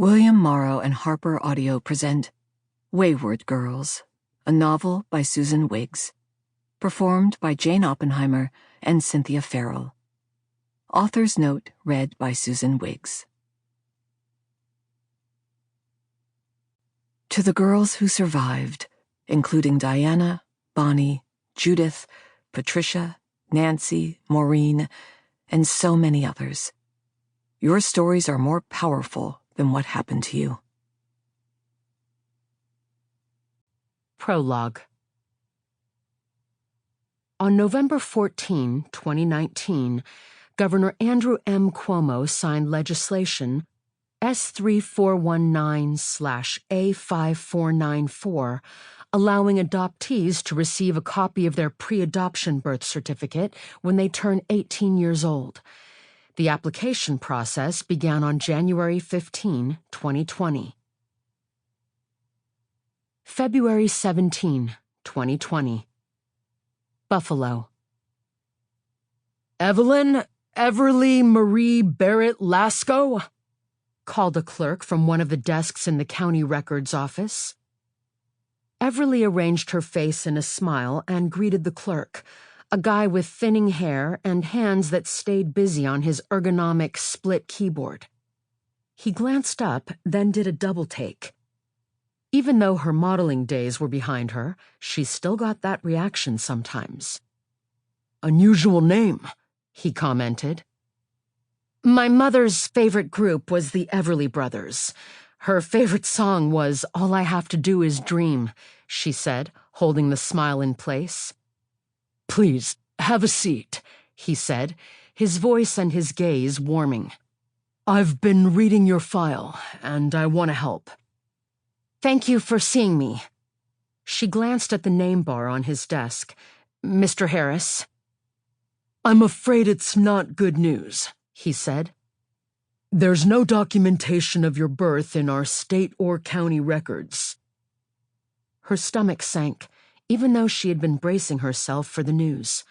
William Morrow and HarperAudio present Wayward Girls, a novel by Susan Wiggs, performed by Jane Oppenheimer and Cynthia Farrell. Author's note read by Susan Wiggs. To the girls who survived, including Diana, Bonnie, Judith, Patricia, Nancy, Maureen, and so many others, your stories are more powerful than what happened to you. Prologue. On November 14, 2019, Governor Andrew M. Cuomo signed legislation S3419/A5494, allowing adoptees to receive a copy of their pre-adoption birth certificate when they turn 18 years old. The application process began on January 15, 2020. February 17, 2020. Buffalo. "Evelyn Everly Marie Barrett Lasco?" called a clerk from one of the desks in the county records office. Everly arranged her face in a smile and greeted the clerk, a guy with thinning hair and hands that stayed busy on his ergonomic split keyboard. He glanced up, then did a double take. Even though her modeling days were behind her, she still got that reaction sometimes. "Unusual name," he commented. "My mother's favorite group was the Everly Brothers. Her favorite song was All I Have to Do Is Dream," she said, holding the smile in place. "Please, have a seat," he said, his voice and his gaze warming. "I've been reading your file, and I want to help." "Thank you for seeing me." She glanced at the name bar on his desk. "Mr. Harris." "I'm afraid it's not good news," he said. "There's no documentation of your birth in our state or county records." Her stomach sank, even though she had been bracing herself for the news.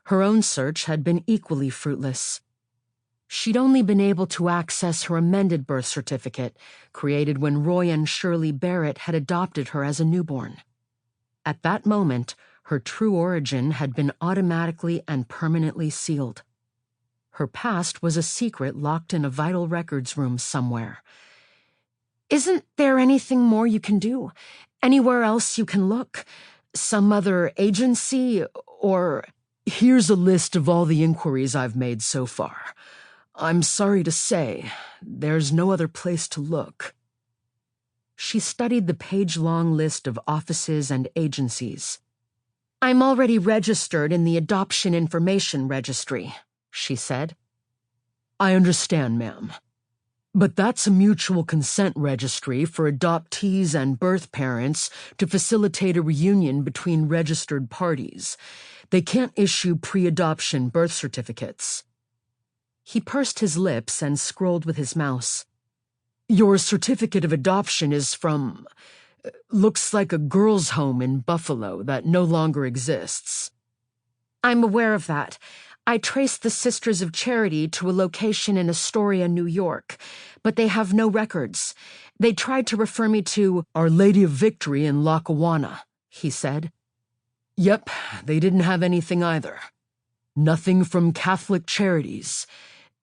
Her own search had been equally fruitless. She'd only been able to access her amended birth certificate, created when Roy and Shirley Barrett had adopted her as a newborn. At that moment, her true origin had been automatically and permanently sealed. Her past was a secret locked in a vital records room somewhere. "Isn't there anything more you can do? Anywhere else you can look? Some other agency, or—" "Here's a list of all the inquiries I've made so far. I'm sorry to say, there's no other place to look." She studied the page-long list of offices and agencies. "I'm already registered in the Adoption Information Registry," she said. "I understand, ma'am. But that's a mutual consent registry for adoptees and birth parents to facilitate a reunion between registered parties. They can't issue pre-adoption birth certificates." He pursed his lips and scrolled with his mouse. "Your certificate of adoption is from, looks like a girls' home in Buffalo that no longer exists." "I'm aware of that. I traced the Sisters of Charity to a location in Astoria, New York, but they have no records. They tried to refer me to Our Lady of Victory in Lackawanna," he said. "Yep, they didn't have anything either. Nothing from Catholic Charities.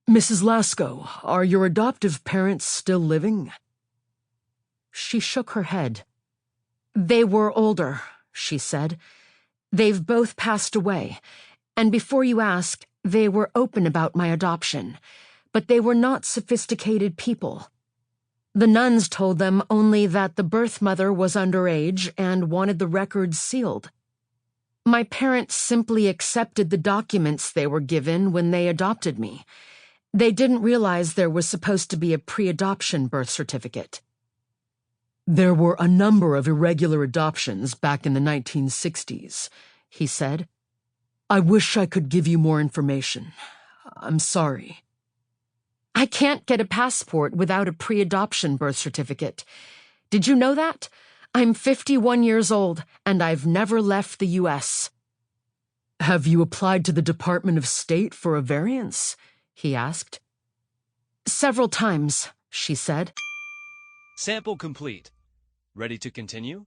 Mrs. Lasco, are your adoptive parents still living?" She shook her head. "They were older," she said. "They've both passed away. And before you ask, they were open about my adoption. But they were not sophisticated people. The nuns told them only that the birth mother was underage and wanted the records sealed. My parents simply accepted the documents they were given when they adopted me. They didn't realize there was supposed to be a pre-adoption birth certificate." "There were a number of irregular adoptions back in the 1960s, he said. "I wish I could give you more information. I'm sorry." "I can't get a passport without a pre-adoption birth certificate. Did you know that? I'm 51 years old, and I've never left the U.S. "Have you applied to the Department of State for a variance?" he asked. "Several times," she said. Sample complete. Ready to continue?